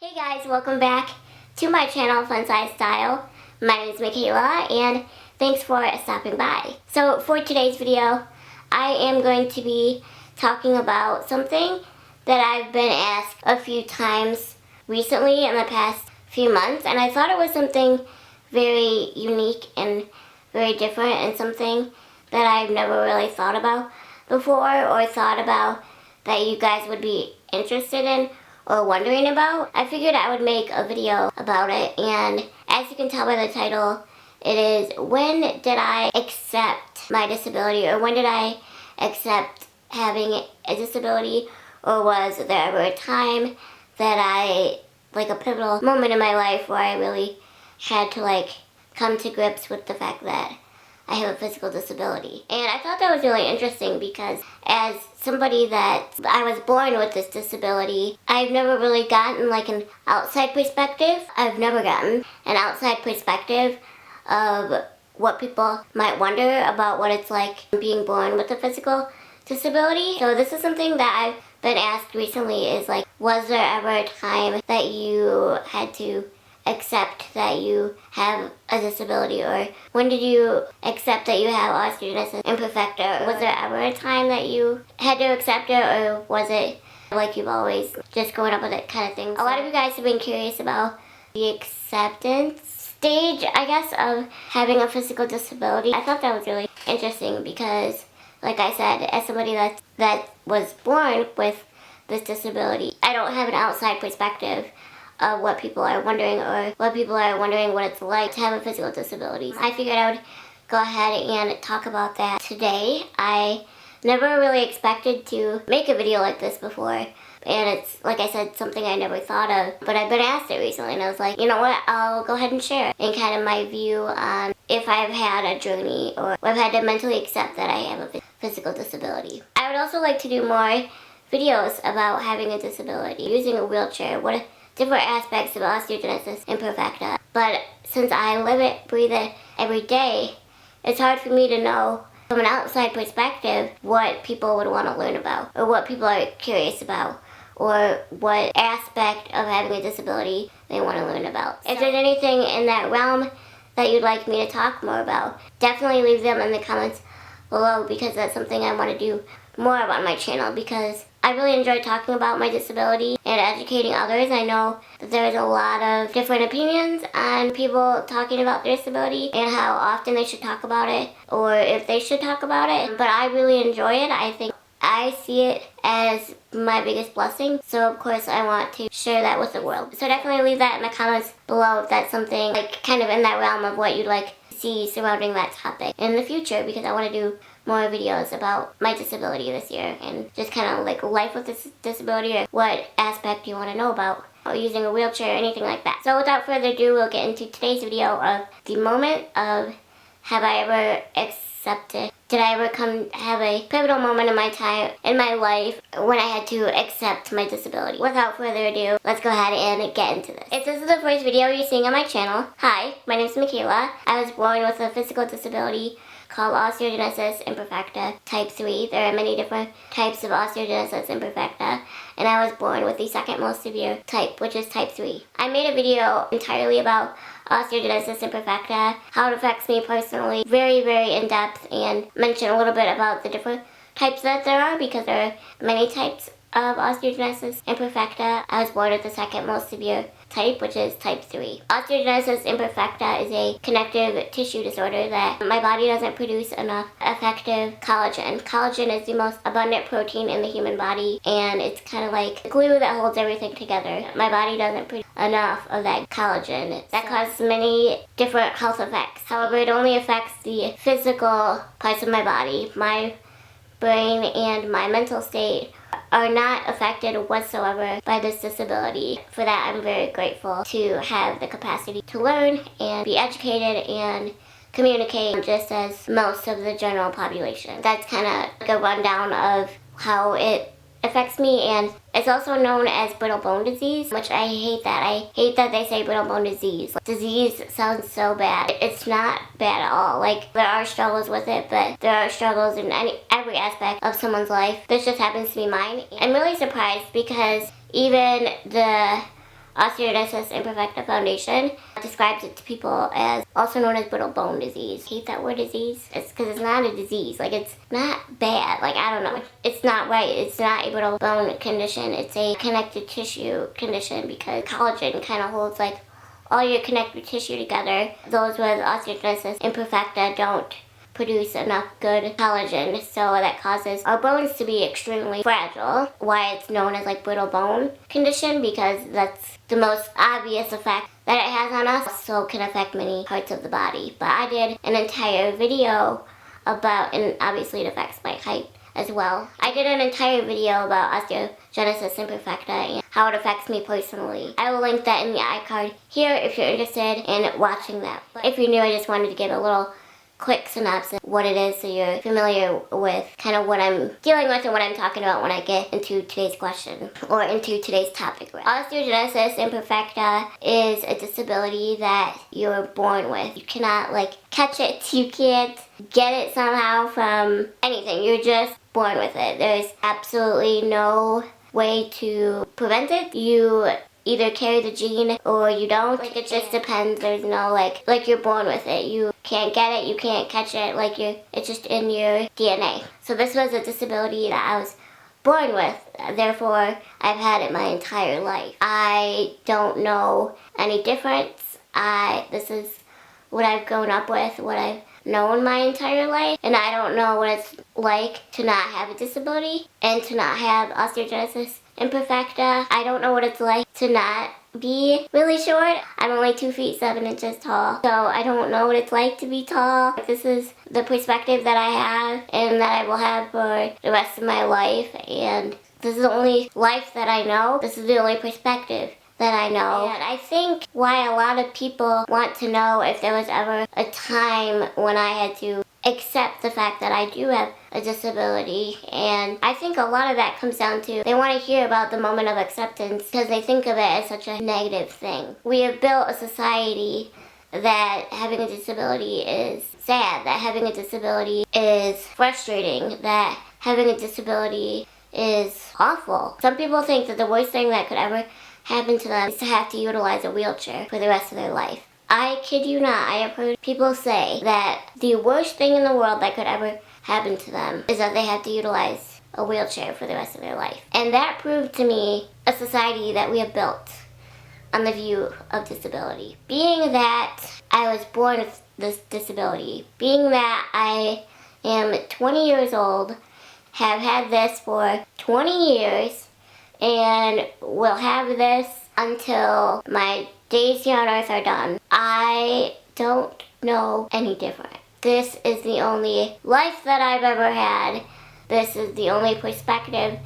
Hey guys, welcome back to my channel, FunsizedStyle. My name is Michaela, and thanks for stopping by. So for today's video, I am going to be talking about something that I've been asked a few times recently in the past few months, and I thought it was something very unique and very different, and something that I've never really thought about before, or thought about that you guys would be interested in or wondering about. I figured I would make a video about it, and as you can tell by the title, it is when did I accept my disability, or when did I accept having a disability, or was there ever a time that I, like a pivotal moment in my life where I really had to come to grips with the fact that I have a physical disability. And I thought that was really interesting because as somebody that I was born with this disability, I've never really gotten an outside perspective. I've never gotten an outside perspective of what people might wonder about what it's like being born with a physical disability. So this is something that I've been asked recently, is was there ever a time that you had to accept that you have a disability, or when did you accept that you have osteogenesis imperfecta? Was there ever a time that you had to accept it, or was it like you've always just grown up with it kind of thing? A lot of you guys have been curious about the acceptance stage, I guess, of having a physical disability. I thought that was really interesting because, like I said, as somebody that was born with this disability, I don't have an outside perspective of what people are wondering, or what people are wondering what it's like to have a physical disability. I figured I would go ahead and talk about that today. I never really expected to make a video like this before, and it's, like I said, something I never thought of, but I've been asked it recently, and I was like, you know what, I'll go ahead and share it, and kind of my view on if I've had a journey, or I've had to mentally accept that I have a physical disability. I would also like to do more videos about having a disability, using a wheelchair, what different aspects of osteogenesis imperfecta. But since I live it, breathe it every day, it's hard for me to know from an outside perspective what people would want to learn about, or what people are curious about, or what aspect of having a disability they want to learn about. If there's anything in that realm that you'd like me to talk more about, definitely leave them in the comments below, because that's something I want to do more about on my channel, because I really enjoy talking about my disability and educating others. I know that there's a lot of different opinions on people talking about their disability and how often they should talk about it, or if they should talk about it, but I really enjoy it. I think I see it as my biggest blessing, so of course I want to share that with the world. So definitely leave that in the comments below if that's something kind of in that realm of what you'd like to see surrounding that topic in the future, because I want to do more videos about my disability this year, and just kind of life with this disability, or what aspect you want to know about, or using a wheelchair, or anything like that. So without further ado, we'll get into today's video of the moment of, have I ever accepted, did I ever have a pivotal moment in my life when I had to accept my disability. Without further ado, let's go ahead and get into this. If this is the first video you're seeing on my channel, hi, my name is Michaela. I was born with a physical disability called osteogenesis imperfecta type 3. There are many different types of osteogenesis imperfecta, and I was born with the second most severe type, which is type 3. I made a video entirely about osteogenesis imperfecta, how it affects me personally, very, very in-depth, and mention a little bit about the different types that there are, because there are many types of osteogenesis imperfecta. I was born with the second most severe type, which is type 3. Osteogenesis imperfecta is a connective tissue disorder that my body doesn't produce enough effective collagen. Collagen is the most abundant protein in the human body, and it's kind of like glue that holds everything together. My body doesn't produce enough of that collagen. That causes many different health effects. However, it only affects the physical parts of my body. My brain and my mental state are not affected whatsoever by this disability. For that, I'm very grateful to have the capacity to learn and be educated and communicate just as most of the general population. That's kind of a rundown of how it affects me, and it's also known as brittle bone disease, which I hate that. I hate that they say brittle bone disease. Disease sounds so bad. It's not bad at all. There are struggles with it, but there are struggles in every aspect of someone's life. This just happens to be mine. I'm really surprised because even the Osteogenesis Imperfecta Foundation describes it to people as also known as brittle bone disease. I hate that word disease. It's because it's not a disease. Like, it's not bad. Like, I don't know. It's not right. It's not a brittle bone condition. It's a connective tissue condition because collagen kind of holds like all your connective tissue together. Those with osteogenesis imperfecta don't produce enough good collagen, so that causes our bones to be extremely fragile. Why it's known as like brittle bone condition, because that's the most obvious effect that it has on us. Also can affect many parts of the body. But I did an entire video about, and obviously it affects my height as well. I did an entire video about osteogenesis imperfecta and how it affects me personally. I will link that in the iCard here if you're interested in watching that. But if you're new, I just wanted to give a little quick synopsis of what it is so you're familiar with kind of what I'm dealing with and what I'm talking about when I get into today's question or into today's topic. Osteogenesis imperfecta is a disability that you're born with. You cannot like catch it, you can't get it somehow from anything. You're just born with it. There's absolutely no way to prevent it. You either carry the gene or you don't. Like, it just depends. There's no like you're born with it. You can't get it, you can't catch it, like it's just in your DNA. So this was a disability that I was born with. Therefore, I've had it my entire life. I don't know any difference. This is what I've grown up with, what I've known my entire life, and I don't know what it's like to not have a disability and to not have osteogenesis imperfecta. I don't know what it's like to not be really short. I'm only 2 feet 7 inches tall, so I don't know what it's like to be tall. This is the perspective that I have and that I will have for the rest of my life, and this is the only life that I know. This is the only perspective that I know. And I think why a lot of people want to know if there was ever a time when I had to accept the fact that I do have a disability, and I think a lot of that comes down to they want to hear about the moment of acceptance because they think of it as such a negative thing. We have built a society that having a disability is sad, that having a disability is frustrating, that having a disability is awful. Some people think that the worst thing that could ever happen to them is to have to utilize a wheelchair for the rest of their life. I kid you not, I have heard people say that the worst thing in the world that could ever happen to them is that they have to utilize a wheelchair for the rest of their life. And that proved to me a society that we have built on the view of disability. Being that I was born with this disability, being that I am 20 years old, have had this for 20 years, and will have this until my days here on earth are done. I don't know any different. This is the only life that I've ever had. This is the only perspective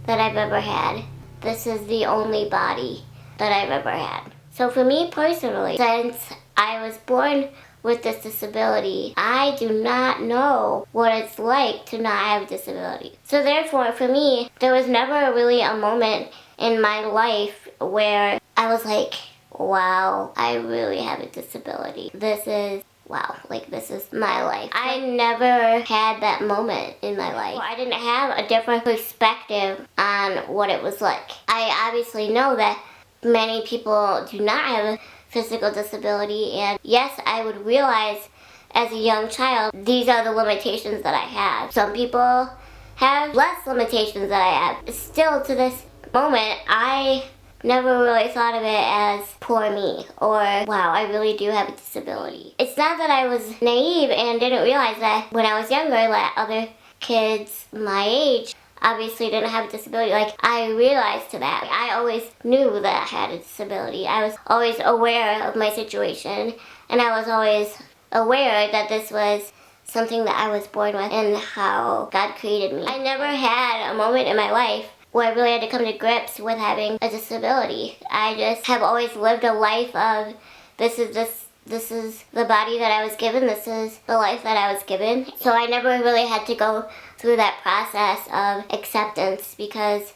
that I've ever had. This is the only body that I've ever had. So for me personally, since I was born with this disability, I do not know what it's like to not have a disability. So therefore, for me, there was never really a moment in my life where I was like, wow, I really have a disability. This is, wow, like this is my life. I never had that moment in my life. I didn't have a different perspective on what it was like. I obviously know that many people do not have a physical disability, and yes, I would realize as a young child, these are the limitations that I have. Some people have less limitations than I have. Still to this moment, I never really thought of it as poor me or wow, I really do have a disability. It's not that I was naive and didn't realize that when I was younger that other kids my age obviously didn't have a disability. Like, I realized to that. I always knew that I had a disability. I was always aware of my situation, and I was always aware that this was something that I was born with and how God created me. I never had a moment in my life where I really had to come to grips with having a disability. I just have always lived a life of this is the body that I was given, this is the life that I was given. So I never really had to go through that process of acceptance because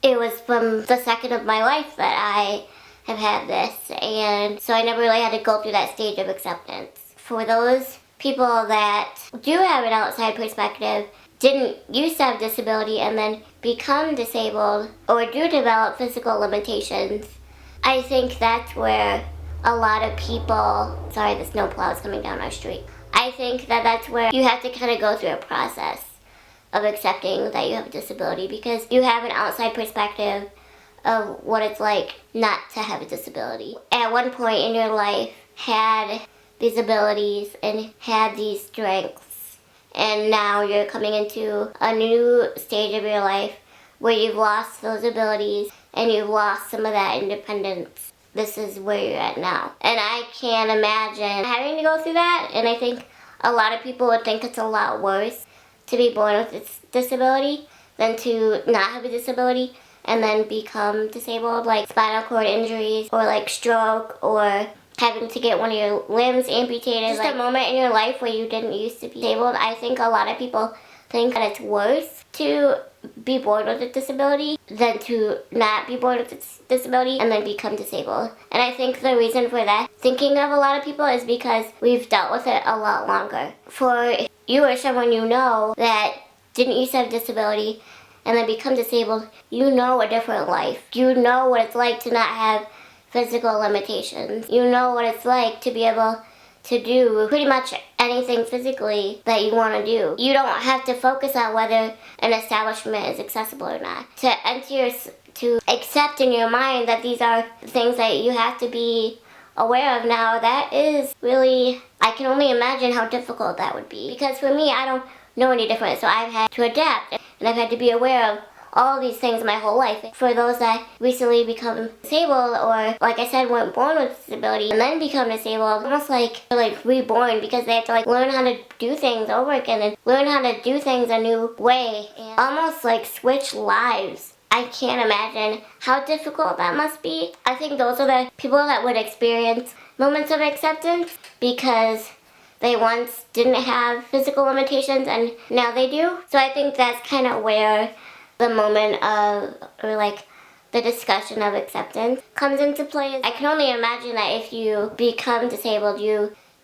it was from the second of my life that I have had this, and so I never really had to go through that stage of acceptance. For those people that do have an outside perspective, didn't used to have disability and then become disabled or do develop physical limitations, I think that's where a lot of people, sorry, the snowplow is coming down our street. I think that that's where you have to kind of go through a process of accepting that you have a disability, because you have an outside perspective of what it's like not to have a disability. At one point in your life, had these abilities and had these strengths, and now you're coming into a new stage of your life where you've lost those abilities and you've lost some of that independence. This is where you're at now. And I can't imagine having to go through that, and I think a lot of people would think it's a lot worse to be born with this disability than to not have a disability and then become disabled, like spinal cord injuries or like stroke or having to get one of your limbs amputated. Just like a moment in your life where you didn't used to be disabled. I think a lot of people think that it's worse to be born with a disability than to not be born with a disability and then become disabled. And I think the reason for that thinking of a lot of people is because we've dealt with it a lot longer. For you or someone you know that didn't used to have a disability and then become disabled, you know a different life. You know what it's like to not have physical limitations. You know what it's like to be able to do pretty much anything physically that you want to do. You don't have to focus on whether an establishment is accessible or not. To accept in your mind that these are things that you have to be aware of now, that is really, I can only imagine how difficult that would be. Because for me, I don't know any different, so I've had to adapt and I've had to be aware of all these things my whole life. For those that recently become disabled or, like I said, weren't born with disability and then become disabled, almost like they're like reborn because they have to like learn how to do things over again and learn how to do things a new way and almost like switch lives. I can't imagine how difficult that must be. I think those are the people that would experience moments of acceptance because they once didn't have physical limitations and now they do. So I think that's kind of where the moment of, or like the discussion of acceptance comes into play. I can only imagine that if you become disabled,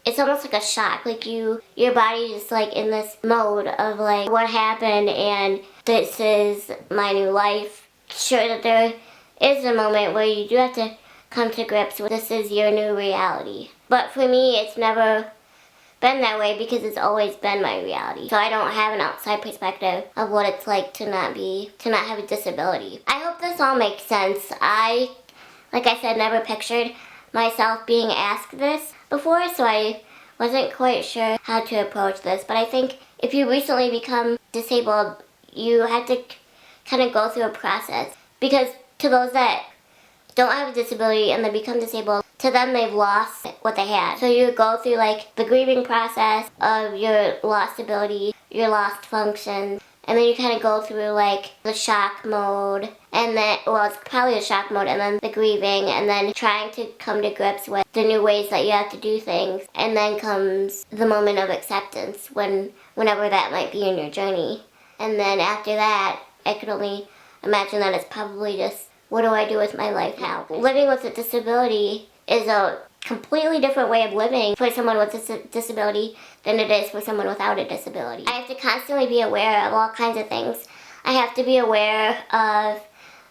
it's almost like a shock. Like your body is like in this mode of like, what happened and this is my new life. Sure that there is a moment where you do have to come to grips with this is your new reality. But for me, it's never been that way because it's always been my reality. So I don't have an outside perspective of what it's like to not have a disability. I hope this all makes sense. Like I said, never pictured myself being asked this before, so I wasn't quite sure how to approach this. But I think if you recently become disabled, you have to kind of go through a process. Because to those that don't have a disability and they become disabled, to them they've lost what they had. So you go through like the grieving process of your lost ability, your lost function, and then you kind of go through like the shock mode, and then, well, it's probably the shock mode, and then the grieving, and then trying to come to grips with the new ways that you have to do things, and then comes the moment of acceptance, whenever that might be in your journey. And then after that, I could only imagine that it's probably just, what do I do with my life now? Living with a disability is a completely different way of living for someone with a disability than it is for someone without a disability. I have to constantly be aware of all kinds of things. I have to be aware of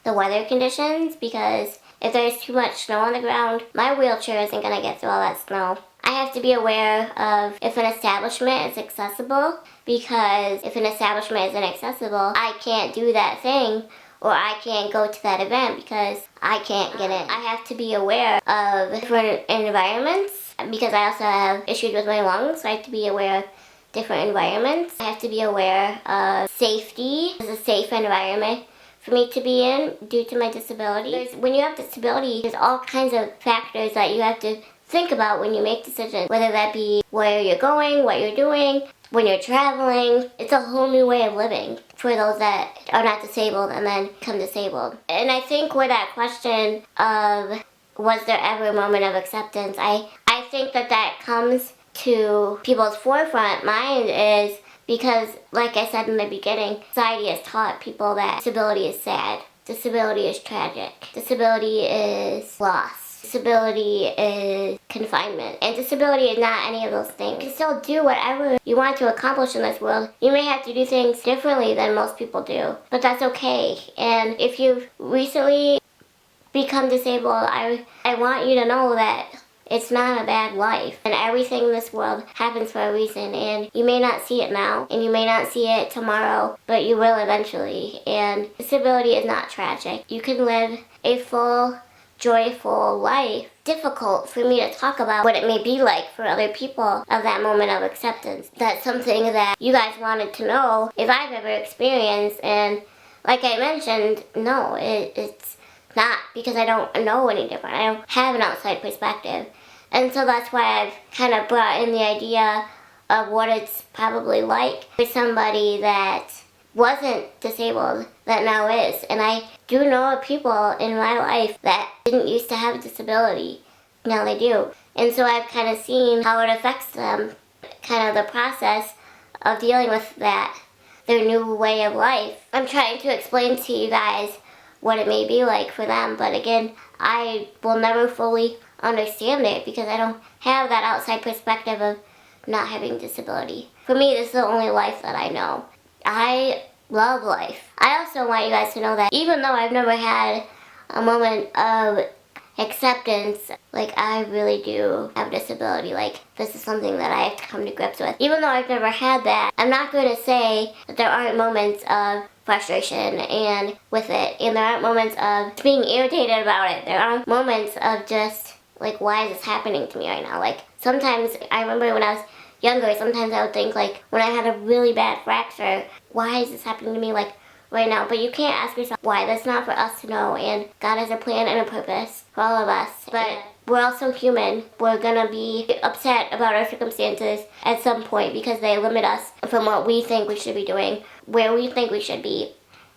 the weather conditions, because if there's too much snow on the ground, my wheelchair isn't going to get through all that snow. I have to be aware of if an establishment is accessible, because if an establishment isn't accessible, I can't do that thing, or I can't go to that event because I can't get in. I have to be aware of different environments, because I also have issues with my lungs, so I have to be aware of different environments. I have to be aware of safety. It's a safe environment for me to be in due to my disability. When you have disability, there's all kinds of factors that you have to think about when you make decisions, whether that be where you're going, what you're doing, when you're traveling. It's a whole new way of living for those that are not disabled and then become disabled. And I think with that question of was there ever a moment of acceptance, I think that comes to people's forefront mind is because, like I said in the beginning, society has taught people that disability is sad, disability is tragic, disability is loss, disability is confinement, and disability is not any of those things. You can still do whatever you want to accomplish in this world. You may have to do things differently than most people do, but that's okay. And if you've recently become disabled, I want you to know that it's not a bad life, and everything in this world happens for a reason, and you may not see it now, and you may not see it tomorrow, but you will eventually. And disability is not tragic. You can live a full, joyful life. Difficult for me to talk about what it may be like for other people of that moment of acceptance. That's something that you guys wanted to know if I've ever experienced, and like I mentioned, no, it's not, because I don't know any different. I don't have an outside perspective. And so that's why I've kind of brought in the idea of what it's probably like for somebody that wasn't disabled that now is. And I do know people in my life that didn't used to have a disability. Now they do. And so I've kind of seen how it affects them, kind of the process of dealing with that, their new way of life. I'm trying to explain to you guys what it may be like for them, but again, I will never fully understand it because I don't have that outside perspective of not having disability. For me, this is the only life that I know. I love life. I also want you guys to know that even though I've never had a moment of acceptance, like I really do have a disability, like this is something that I have to come to grips with. Even though I've never had that, I'm not going to say that there aren't moments of frustration and with it, and there aren't moments of being irritated about it. There are moments of just like, why is this happening to me right now? Like sometimes I remember when I was younger, sometimes I would think like when I had a really bad fracture, why is this happening to me like right now? But you can't ask yourself why. That's not for us to know, and God has a plan and a purpose for all of us. But we're also human. We're gonna be upset about our circumstances at some point because they limit us from what we think we should be doing, where we think we should be.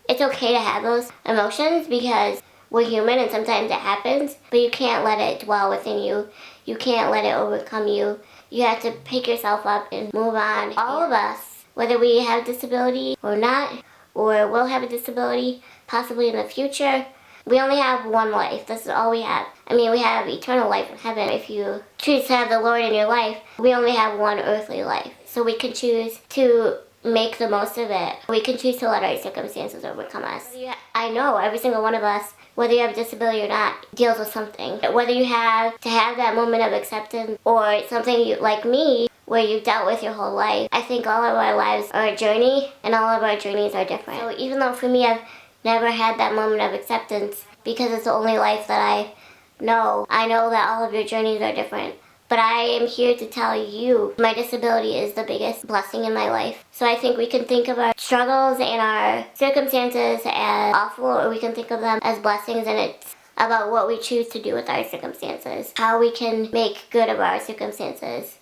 It's okay to have those emotions because we're human and sometimes it happens, but you can't let it dwell within you. You can't let it overcome you. You have to pick yourself up and move on. All of us, whether we have disability or not, or will have a disability possibly in the future, we only have one life. This is all we have. I mean, we have eternal life in heaven. If you choose to have the Lord in your life, we only have one earthly life. So we can choose to make the most of it. We can choose to let our circumstances overcome us. I know every single one of us, whether you have a disability or not, deals with something. Whether you have to have that moment of acceptance or something like me, where you've dealt with your whole life. I think all of our lives are a journey, and all of our journeys are different. So even though for me I've never had that moment of acceptance because it's the only life that I know that all of your journeys are different. But I am here to tell you my disability is the biggest blessing in my life. So I think we can think of our struggles and our circumstances as awful, or we can think of them as blessings, and it's about what we choose to do with our circumstances, how we can make good of our circumstances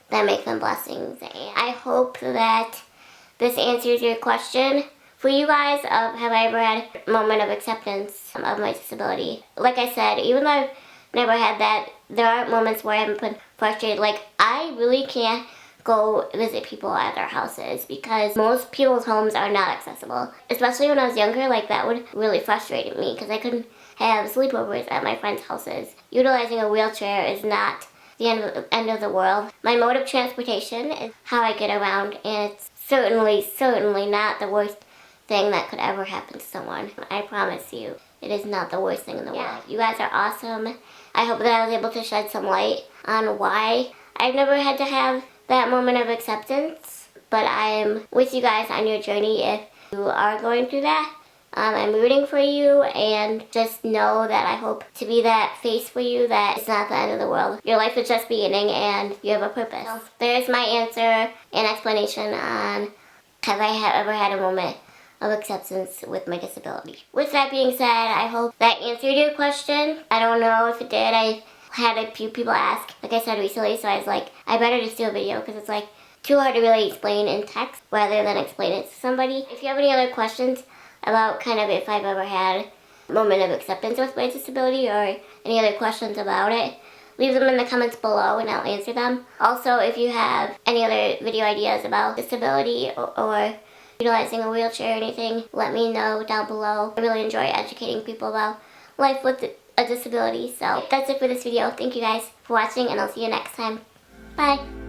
that make them blessings. And I hope that this answers your question for you guys of have I ever had a moment of acceptance of my disability. Like I said, even though I've never had that, there are moments where I haven't been frustrated. Like I really can't go visit people at their houses because most people's homes are not accessible. Especially when I was younger, like that would really frustrate me because I couldn't have sleepovers at my friends' houses. Utilizing a wheelchair is not the end of the world. My mode of transportation is how I get around, and it's certainly not the worst thing that could ever happen to someone. I promise you, it is not the worst thing in the world. You guys are awesome. I hope that I was able to shed some light on why I've never had to have that moment of acceptance, but I am with you guys on your journey if you are going through that. I'm rooting for you, and just know that I hope to be that face for you, that it's not the end of the world. Your life is just beginning and you have a purpose. So there's my answer and explanation on have I ever had a moment of acceptance with my disability. With that being said, I hope that answered your question. I don't know if it did. I had a few people ask, like I said recently, so I was like, I better just do a video because it's like too hard to really explain in text rather than explain it to somebody. If you have any other questions about kind of if I've ever had a moment of acceptance with my disability or any other questions about it, leave them in the comments below and I'll answer them. Also, if you have any other video ideas about disability or utilizing a wheelchair or anything, let me know down below. I really enjoy educating people about life with a disability. So that's it for this video. Thank you guys for watching, and I'll see you next time. Bye!